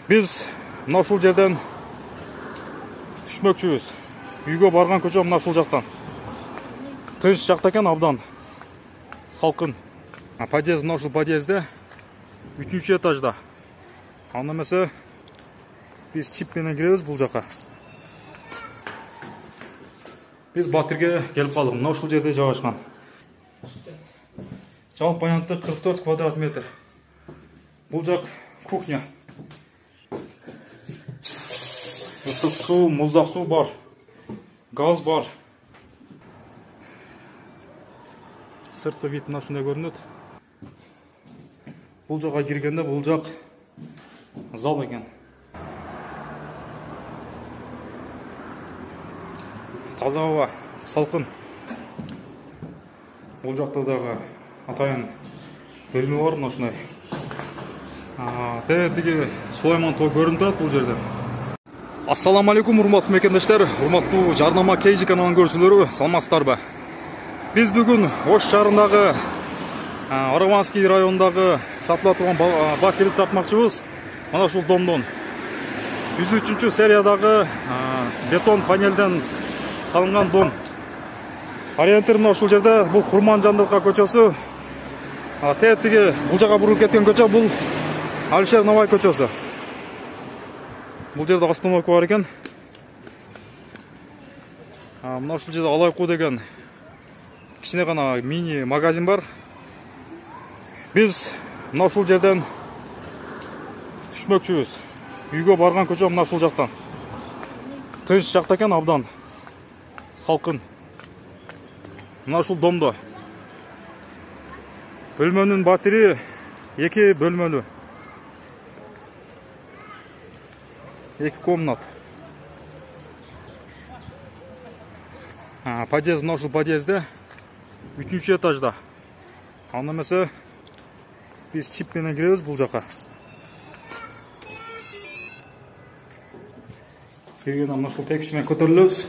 Biz мына ушул жерден түшмөкчүбүз. Үйгө барган көчө мына ушул жактан. Тынч жакта экен, абдан салкын. Подъезд мына ушул подъездде 3-чү этажда. Анда эмесе биз чип менен киребиз бул жака. Биз Батирге келип калдык. Мына ушул жерде жайгашкан. Жалпы аянты 44 квадрат метр. Бул жак кухня. Ысык суу, муздак суу бар. Газ бар. Сыртқы вид мына ушундай көрүнөт. Бул жака киргенде бул жак зал экен. Таза аба, салкын. Бул жакта дагы атайын бөлмө бар, мына ушундай. Тиги Сулайман тоо көрүнүп турат бул жерден. Ассаламу алейкум, урматтуу мекендештер, урматтуу жарнама KG каналынын көрүүчүлөрү, саламатсыздарбы? Биз бүгүн Ош шаарындагы Араванский районундагы сатыла турган бакелди тартмакчыбыз. Мына ушул домдон 103-чү сериядагы бетон панелден салынган дом. Ориентир мына ушул жерде, бул Курманжандыкка көчөсү. Тиги бул жака бурулуп кеткен көчө бул Алишер Навай көчөсү. Бул жерде остановка бар экен. Мына ушул жерде Алайку деген кичине гана мини магазин бар. Биз мына ушул жерден түшмөкчүбүз. Үйгө барган көчө мына ушул жактан. Тынч жакта экен, абдан салкын. Мына ушул домдо. Бөлмөнүн батири 2 бөлмөлүү. 2 комнат. Подъезд мына ушул подъездде 3-чү этажда. Анда эмесе биз чип менен киребиз бул жака. Киргенден мына ушул текиш менен көтөрүлөбүз.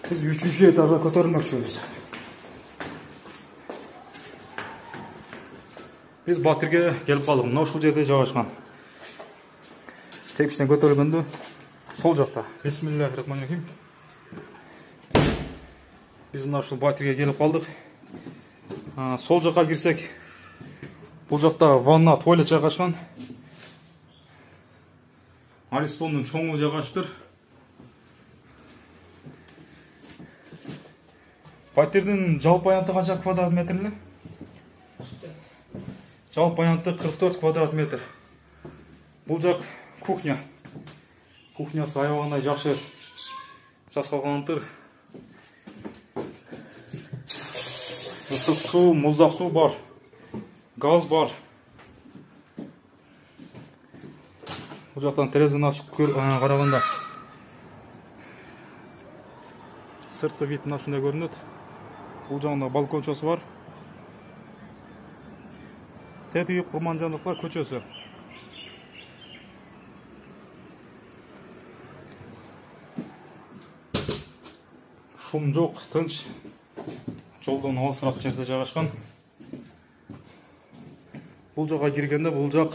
Biz 3-чү этажга көтөрүлмөкчүбүз. Biz Батирге келип калдык. Мына ушул жерде жайгашкан. Тепиштен көтөрүлгөндө сол жакта. Бисмиллахиррахманиррахим. Biz мына ушул Батирге келип калдык. Сол жака кирсек, бул жакта ванна, туалет жайгашкан. Аристонун чоңу жайгашыптыр. Батирдин жалпы аянты канча квадрат метр эле? Жалпы аянты 44 квадрат метр. Бул жак кухня. Кухнясы аябагандай жакшы жасалгантыр. Ысык суу, муздак суу бар. Газ бар. Бул жактан терезени ачып караганда сыртқы вид мына ушундай көрүнөт. Бул жагында балкончосу бар. Тетиги Курманжандыкка көчөсү. Шум жок, тынч. Жолдон алысыраак жерде жайгашкан. Бул жака киргенде бул жак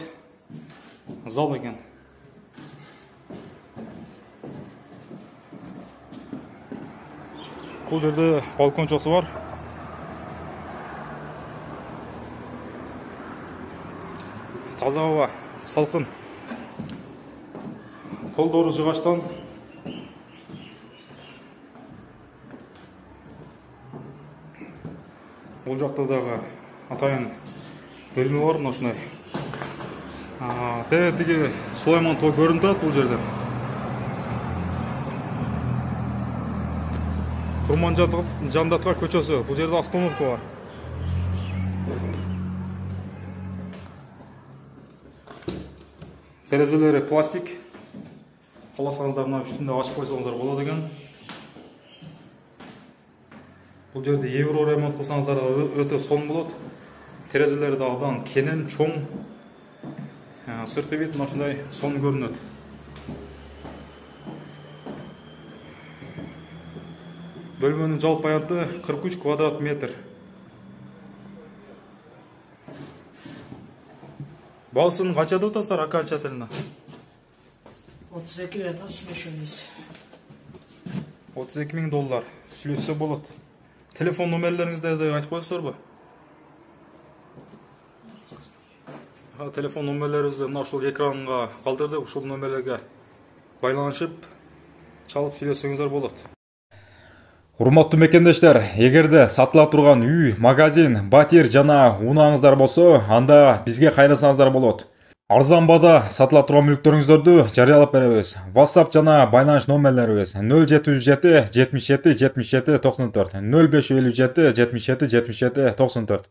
зал экен. Бул жерде балкончосу бар. Таза аба, салкын. Колдору жыгачтан. Бул жакта дагы атайын бөлмө бар, мына ушундай. Тиги Сулайман тоо көрүнүп турат бул жерден. Курманжандыкка көчөсү. Бул жерде остановка бар. Терезелери пластик. Кааласаңыздар мына үстүндө ачып койсоңуздар болот экен. Бул жерде евро ремонт кылсаңыздар өтө сонун болот. Терезелери да абдан кенен, чоң. Сыртқы вид мына ушундай сонун көрүнөт. Бөлмөнүн жалпы аянты 43 квадрат метр. Баасыны канча деп атасыздар аканча тилине? 32 лет сүйлөшөбүз. 32 000 доллар сүйлөшсө болот. Телефон номерлериңиздерди айтып коесуздарбы? Телефон номерлерибизди мына ушул экранга калтырдык, ушул номерлерге байланышып, чалып сүйлөсөңүздөр болот. Урматтуу мекендештер, эгерде сатыла турган үй, магазин, батир жана унааңыздар болсо, анда бизге кайрылсаңыздар болот. Арзан баада сатыла турган мүлктөрүңүздөрдү жарыялап беребиз. WhatsApp жана байланыш номерлерибиз 0777 77 77 94, 0557 77 77 94.